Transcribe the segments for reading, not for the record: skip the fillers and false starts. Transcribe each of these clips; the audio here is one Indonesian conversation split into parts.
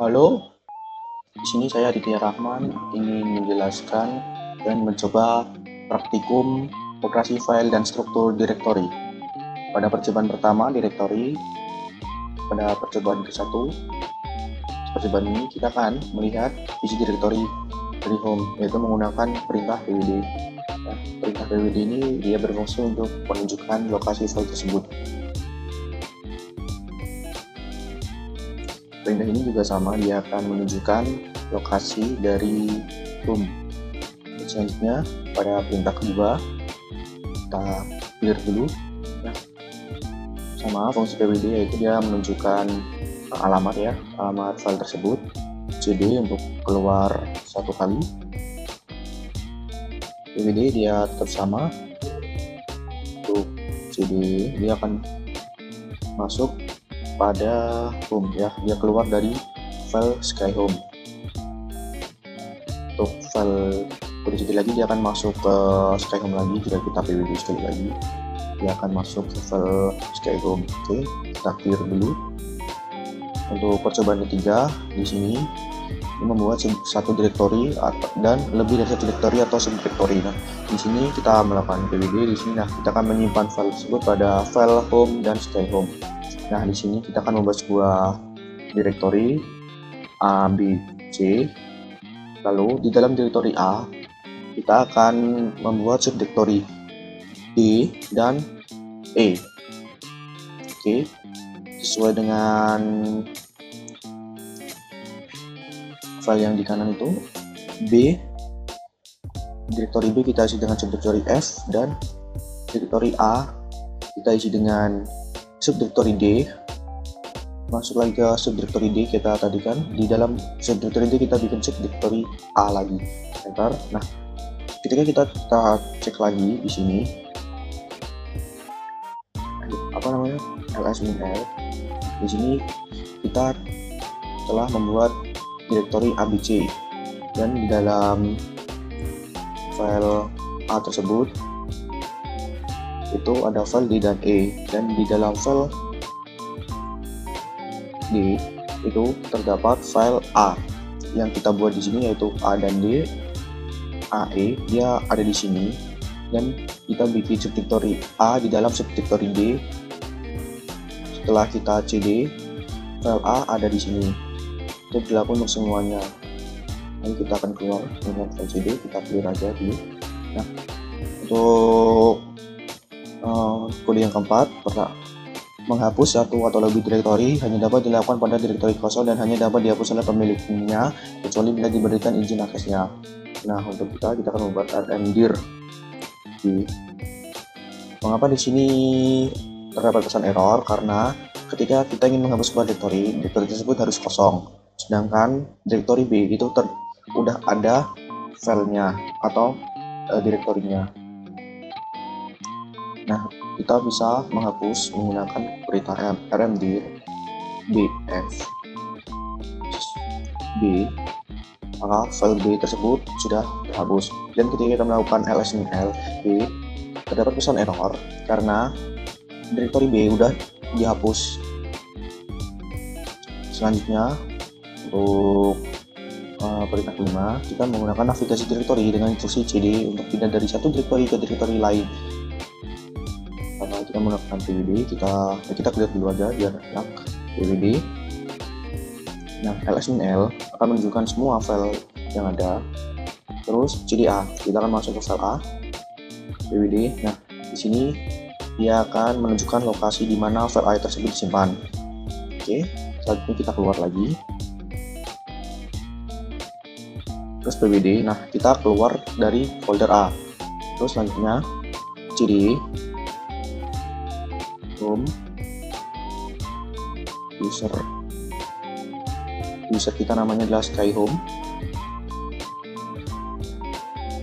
Halo, di sini saya Aditya Rahman ingin menjelaskan dan mencoba praktikum operasi file dan struktur direktori. Pada percobaan pertama direktori, pada percobaan ke-1, percobaan ini kita akan melihat isi direktori dari home, yaitu menggunakan perintah pwd. Perintah pwd ini dia berfungsi untuk menunjukkan lokasi file tersebut. Perintah ini juga sama, dia akan menunjukkan lokasi dari room. Selanjutnya pada perintah kedua kita clear dulu. Sama fungsi pwd, yaitu dia menunjukkan alamat ya, alamat file tersebut. cd untuk keluar satu kali. pwd dia tetap sama. Untuk cd dia akan masuk pada home ya, dia keluar dari file skyhome. Untuk file cd lagi dia akan masuk ke skyhome lagi. Jika kita pwd sekali lagi, dia akan masuk ke file skyhome. Oke, kita clear dulu. Untuk percobaan ketiga di sini ini membuat satu direktori dan lebih dari satu direktori atau subdirektori. Nah, di sini kita melakukan pwd. Di sini kita akan menyimpan file tersebut pada file home dan skyhome. Nah, di sini kita akan membuat sebuah direktori A, B, C. Lalu di dalam direktori A kita akan membuat subdirektori D dan E. Oke, sesuai dengan file yang di kanan itu, B, direktori B kita isi dengan subdirektori F, dan direktori A kita isi dengan subdirektori D. Masuk lagi ke subdirektori D kita tadi kan, di dalam subdirektori D kita bikin subdirektori A lagi. Enter. Nah, ketika kita cek lagi di sini ls-l, di sini kita telah membuat direktori ABC, dan di dalam file A tersebut itu ada file D dan E, dan di dalam file D itu terdapat file A yang kita buat di sini, yaitu A dan D. AE dia ada di sini, dan kita bikin subdirektori A di dalam subdirektori D. Setelah kita cd, file A ada di sini. Itu berlaku untuk semuanya. Nanti kita akan keluar dengan file cd, kita clear aja dulu. Nah, untuk kode yang keempat, menghapus satu atau lebih direktori hanya dapat dilakukan pada direktori kosong dan hanya dapat dihapus oleh pemiliknya kecuali bila diberikan izin aksesnya. Nah, untuk kita akan membuat rmdir. Mengapa di sini terdapat pesan error? Karena ketika kita ingin menghapus sebuah direktori tersebut harus kosong. Sedangkan direktori B itu udah ada filenya atau direktorinya. Nah, kita bisa menghapus menggunakan perintah rmdir bf b, maka file B tersebut sudah terhapus. Dan ketika kita melakukan ls-l b, terdapat pesan error karena direktori B udah dihapus. Selanjutnya untuk perintah kelima, kita menggunakan navigasi direktori dengan instruksi cd untuk pindah dari satu direktori ke direktori lain. Karena kita menggunakan pwd, kita clear dulu aja biar enak. pwd. Nah, ls-l akan menunjukkan semua file yang ada. Terus cda, kita akan masuk ke file A, pwd. Nah, di sini dia akan menunjukkan lokasi di mana file A tersebut disimpan. Oke, selanjutnya kita keluar lagi. Terus pwd, nah kita keluar dari folder A. Terus selanjutnya cd home user kita namanya adalah skyhome.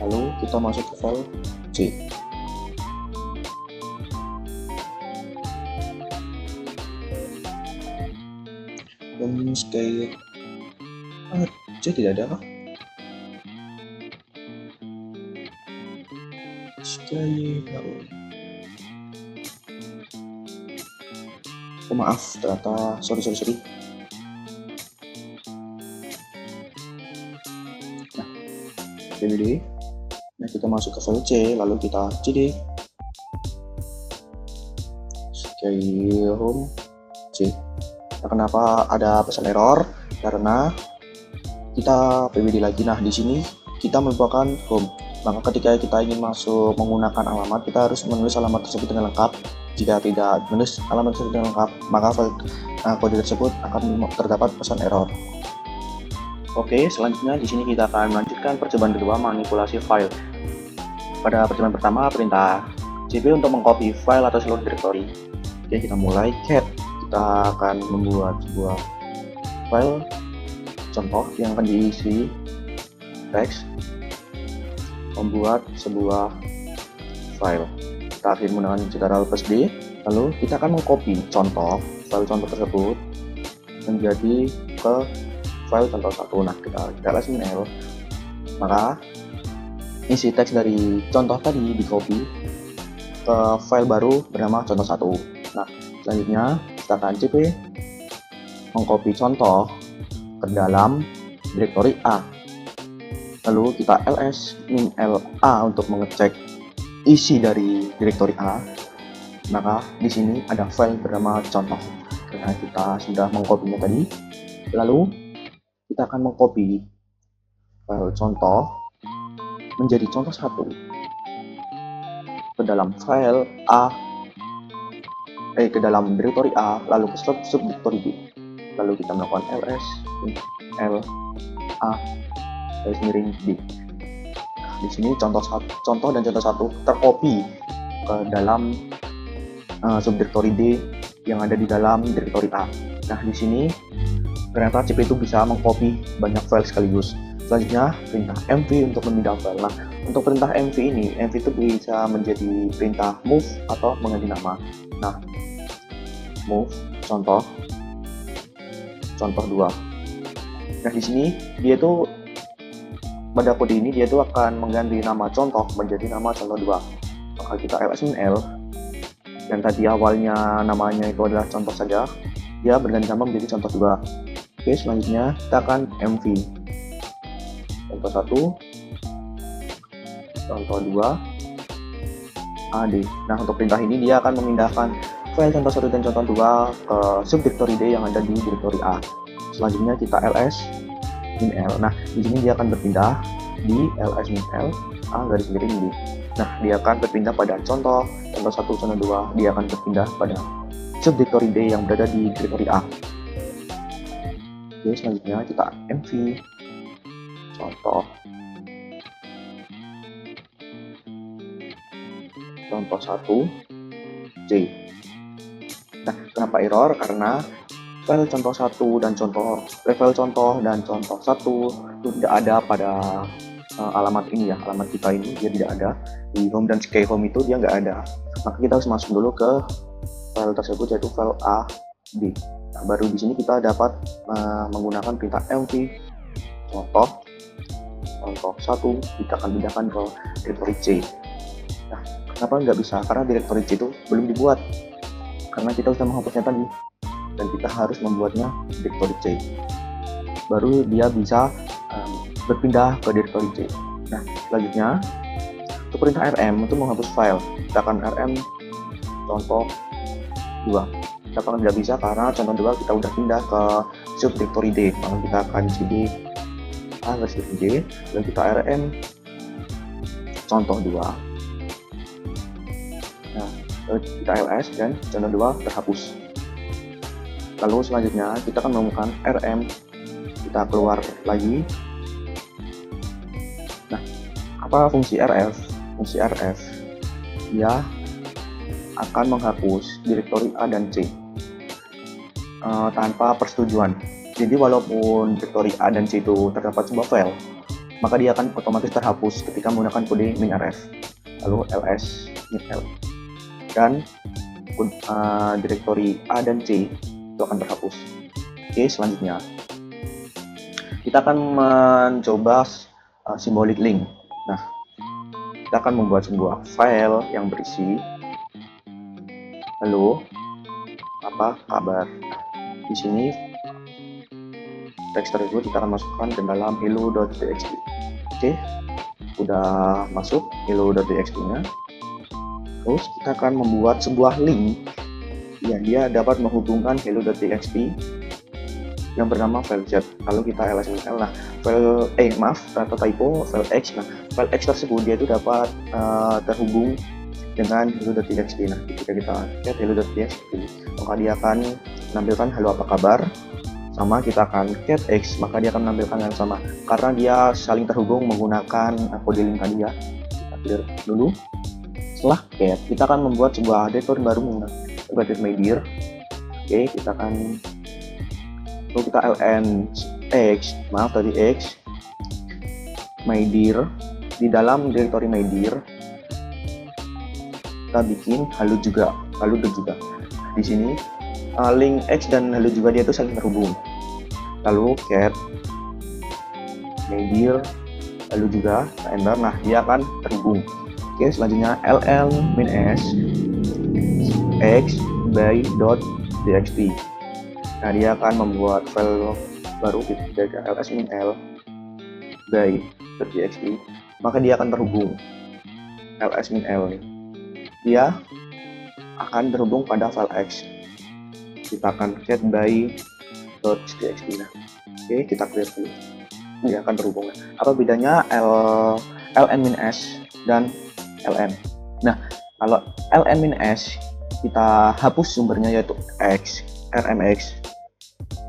Lalu kita masuk ke file C. Home sky C tidak ada kah? Oh, maaf, ternyata sorry. pwd. Nah, kita masuk ke file C, lalu kita cd skyhome C. Nah, kenapa ada pesan error? Karena kita pwd lagi. Nah, di sini kita melupakan home. Maka ketika kita ingin masuk menggunakan alamat, kita harus menulis alamat tersebut dengan lengkap. Jika tidak menulis alamat tersebut dengan lengkap, maka file kode tersebut akan terdapat pesan error. Oke, selanjutnya di sini kita akan melanjutkan percobaan kedua, manipulasi file. Pada percobaan pertama, perintah cp untuk mengcopy file atau seluruh directory. Oke, kita mulai cat. Kita akan membuat sebuah file contoh yang akan diisi teks. Membuat sebuah file. Kita akan menggunakan Ctrl plus D. Lalu kita akan mengcopy file contoh tersebut menjadi ke file contoh 1. Nah, kita ls-l, maka isi teks dari contoh tadi di copy ke file baru bernama contoh 1. Nah, selanjutnya kita akan cp mengcopy contoh ke dalam directory A. Lalu kita ls-a untuk mengecek isi dari directory A. Maka di sini ada file bernama contoh. Karena kita sudah mengcopy-nya tadi, lalu kita akan mengcopy file contoh menjadi contoh 1 ke dalam file A, ke dalam directory A, lalu ke subdirectory B. Lalu kita melakukan ls-l-a garis miring D. Nah, di sini contoh dan contoh 1 tercopy ke dalam subdirectory D yang ada di dalam directory A. Nah, di sini ternyata cp itu bisa mengcopy banyak file sekaligus. Selanjutnya perintah mv untuk memindah file. Nah, untuk perintah mv ini, mv itu bisa menjadi perintah move atau mengganti nama. Nah, move contoh 2. Nah, di sini dia itu pada kode ini dia itu akan mengganti nama contoh menjadi nama contoh 2. Maka kita ls-l yang tadi awalnya namanya itu adalah contoh saja, dia berganti nama menjadi contoh 2. Oke, selanjutnya kita akan mv contoh 1 contoh 2 ad. Nah, untuk perintah ini dia akan memindahkan file contoh 1 dan contoh 2 ke subdirectory D yang ada di directory A. Selanjutnya kita ls-l. Nah, di sini dia akan berpindah di ls-l a garis miring D. Nah, dia akan berpindah pada contoh 1, contoh 2. Dia akan berpindah pada subdirectory D yang berada di directory A. Oke, selanjutnya kita mv contoh 1 C. Nah, kenapa error? Karena file contoh 1 dan contoh 1 itu tidak ada pada alamat ini ya, alamat kita ini dia tidak ada di home dan skyhome itu dia nggak ada. Maka kita harus masuk dulu ke file tersebut yaitu file A D. Nah, baru di sini kita dapat menggunakan perintah mv contoh 1 kita akan pindahkan ke directory C. Nah, kenapa nggak bisa? Karena directory C itu belum dibuat karena kita sudah menghapusnya tadi dan kita harus membuatnya directory C, baru dia bisa berpindah ke directory C. Nah, selanjutnya untuk perintah rm untuk menghapus file, kita akan rm contoh 2. Kita akan tidak bisa karena contoh 2 kita udah pindah ke subdirectory D, maka kita akan cd a garis miring D dan kita rm contoh 2. Nah, kita ls dan contoh 2 terhapus. Lalu selanjutnya kita akan menemukan rm, kita keluar lagi. Nah, apa fungsi rf? Fungsi rf dia akan menghapus directory A dan C tanpa persetujuan. Jadi walaupun directory A dan C itu terdapat sebuah file, maka dia akan otomatis terhapus ketika menggunakan kode minrf. Lalu ls-l dan directory A dan C itu akan terhapus. Oke, selanjutnya kita akan mencoba symbolic link. Nah, kita akan membuat sebuah file yang berisi halo apa kabar. Di sini teks tersebut kita akan masukkan ke dalam hello.txt. Oke, udah masuk hello.txt nya. Terus kita akan membuat sebuah link yang dia dapat menghubungkan hello.txt yang bernama file chat. Lalu kita ls-ml. Nah, atau typo file x. Nah, file x tersebut dia itu dapat terhubung dengan hello.txt. Nah, ketika kita chat hello.txt, maka dia akan menampilkan halo apa kabar. Sama kita akan cat x, maka dia akan menampilkan yang sama karena dia saling terhubung menggunakan kode link tadi ya. Kita clear dulu. Setelah cat, kita akan membuat sebuah directory baru menggunakan mydir. Oke, kita akan kita ln x, maaf tadi x mydir. Di dalam directory mydir kita bikin halo juga. Di sini link x dan halo juga dia itu saling terhubung. Lalu cat mydir halo juga, enter. Nah, dia akan terhubung. Oke, selanjutnya ln-s x by.txt. Nah, dia akan membuat file baru dari ls-l by.txt, maka dia akan terhubung. ls-l dia akan terhubung pada file x. Kita akan cat by.txt. Nah, oke, kita clear dulu. Dia akan terhubung. Apa bedanya ln-s dan ln? Nah, kalau ln-s kita hapus sumbernya yaitu x, rmx.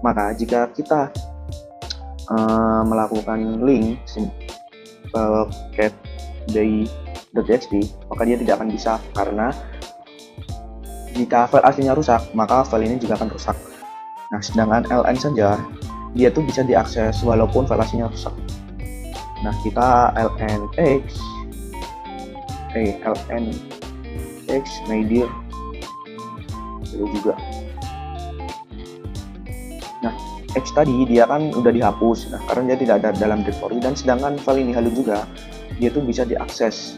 Maka jika kita melakukan link cat by.txt, maka dia tidak akan bisa, karena jika file aslinya rusak, maka file ini juga akan rusak. Nah, sedangkan ln saja, dia tuh bisa diakses walaupun file aslinya rusak. Nah, kita ln-x mydir itu juga. Nah, x tadi dia kan udah dihapus, nah karena dia tidak ada dalam directory, dan sedangkan file ini halo juga, dia tuh bisa diakses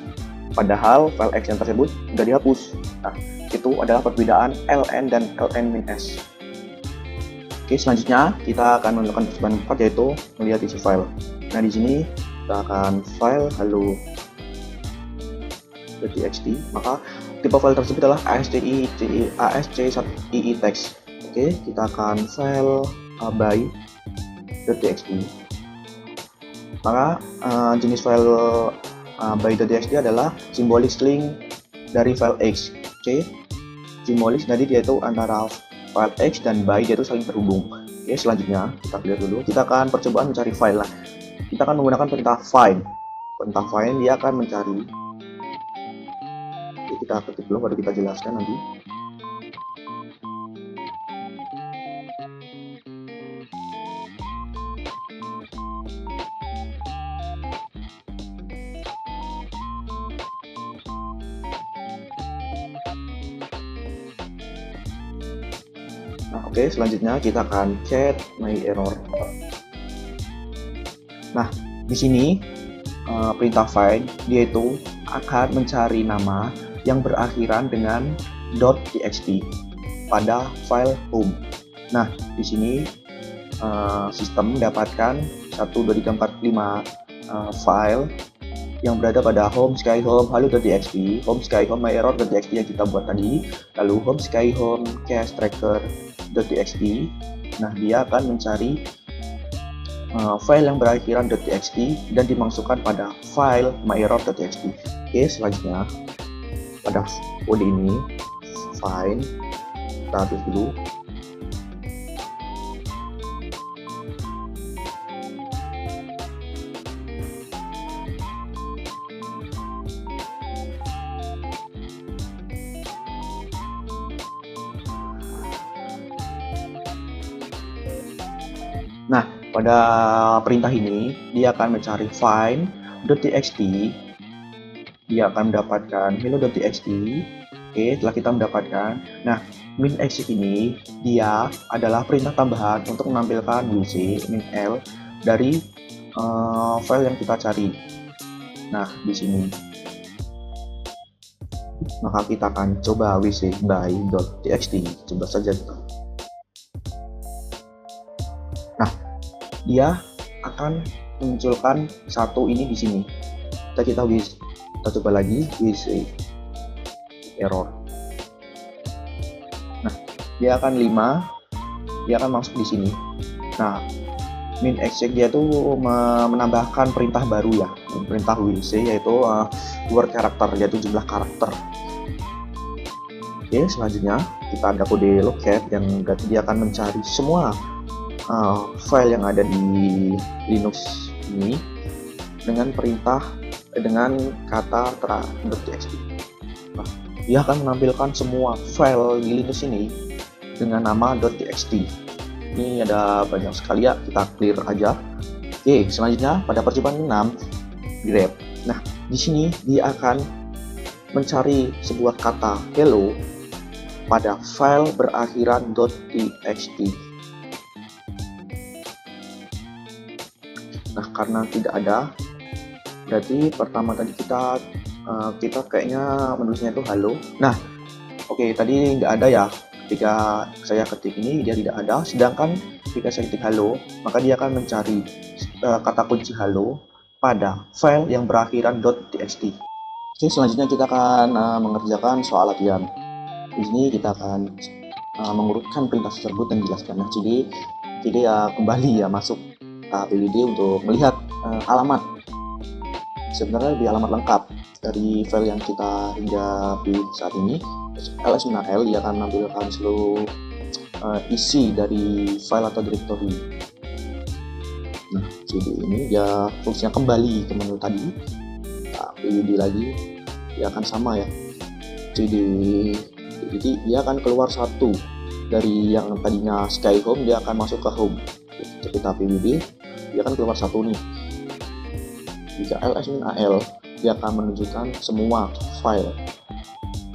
padahal file x yang tersebut udah dihapus. Nah, itu adalah perbedaan ln dan ln-s. Oke, selanjutnya kita akan melakukan percobaan keempat, yaitu melihat isi file. Nah, di sini kita akan file hello.txt, maka tipe file tersebut adalah asc1ii text. Oke, kita akan file by.txt. Maka jenis file by.txt adalah symbolic string dari file x. Oke, simbolis tadi dia itu antara file x dan by, dia itu saling terhubung. Oke, selanjutnya kita clear dulu. Kita akan percobaan mencari file. Nah, kita akan menggunakan perintah find. Perintah find dia akan mencari. Oke, kita ketik dulu baru kita jelaskan nanti. Nah, oke, selanjutnya kita akan chat my error. Nah, di sini perintah find dia itu akan mencari nama yang berakhiran dengan .txt pada file home. Nah, di sini sistem mendapatkan 1, 2, 3, 4, 5 file yang berada pada home sky home halo.txt, home sky home my error.txt yang kita buat tadi, lalu home sky home cache tracker.txt. Nah, dia akan mencari file yang berakhiran .txt dan dimasukkan pada file myerror.txt. Oke, selanjutnya pada kode ini find, kita hapus dulu. Nah, pada perintah ini dia akan mencari find.txt, dia akan mendapatkan hello.txt. Oke, setelah kita mendapatkan, nah min exit ini dia adalah perintah tambahan untuk menampilkan wc min l dari file yang kita cari. Nah, di sini maka kita akan coba wc by.txt, coba saja kita. Nah, dia akan munculkan satu ini di sini. kita coba lagi with error. Nah, dia akan 5, dia akan masuk di sini. Nah, min exec dia tuh menambahkan perintah baru ya, perintah WC, yaitu word character, yaitu jumlah karakter. Oke, selanjutnya kita ada kode locate yang dia akan mencari semua file yang ada di Linux ini dengan perintah dengan kata .txt. Nah, dia akan menampilkan semua file di Linux ini dengan nama .txt. Ini ada banyak sekali ya, kita clear aja. Oke, selanjutnya pada percobaan 6 grep. Nah, di sini dia akan mencari sebuah kata hello pada file berakhiran .txt. Nah, karena tidak ada, berarti pertama tadi kita kayaknya menulisnya itu halo. Nah, oke, tadi nggak ada ya. Ketika saya ketik ini dia tidak ada, sedangkan ketika saya ketik halo, maka dia akan mencari kata kunci halo pada file yang berakhiran .txt. Oke, selanjutnya kita akan mengerjakan soal latihan. Di sini kita akan mengurutkan perintah tersebut dan jelaskan. Nah, jadi ya kembali ya masuk PWD untuk melihat alamat. Sebenarnya di alamat lengkap dari file yang kita hinggapi saat ini, ls-l, dia akan menampilkan seluruh isi dari file atau directory. Nah, jadi ini dia fungsinya kembali ke menu tadi. PWD lagi, dia akan sama ya. Jadi dia akan keluar satu dari yang tadinya Sky Home, dia akan masuk ke Home. Kita PWD, dia akan keluar satu nih. Jika ls-al, dia akan menunjukkan semua file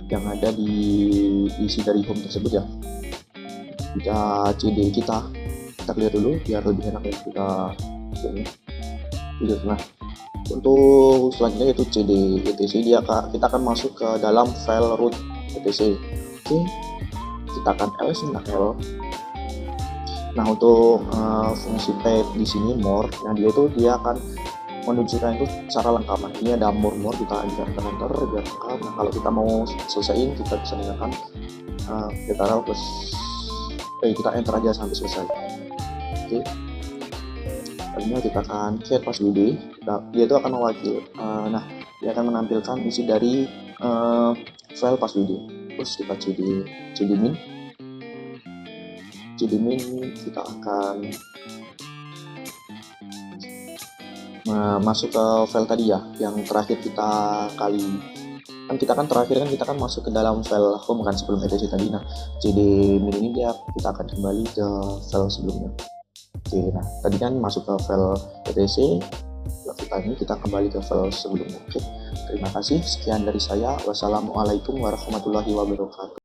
yang ada di isi dari Home tersebut ya. Jika cd kita clear dulu biar lebih enak ya kita ini. Nah, untuk selanjutnya yaitu cd etc, kita akan masuk ke dalam file root etc. Oke, kita akan ls-al. Nah, untuk fungsi tab di sini more, nah dia akan menunjukkan itu secara lengkap. Nah, ini ada more, kita tekan enter biar lengkap. Nah, kalau kita mau selesaiin, kita bisa menggunakan kita taruh plus kita enter aja sampai selesai. Oke, selanjutnya kita akan share password. Dia itu akan mewakili dia akan menampilkan isi dari file password. Terus kita cdmin, kita akan masuk ke file tadi ya, yang terakhir kita kita kan masuk ke dalam file home kan sebelum etc tadi. Nah, cdmin ini kita akan kembali ke file sebelumnya. Oke, nah tadi kan masuk ke file etc, kita kembali ke file sebelumnya. Oke, terima kasih, sekian dari saya. Wassalamualaikum warahmatullahi wabarakatuh.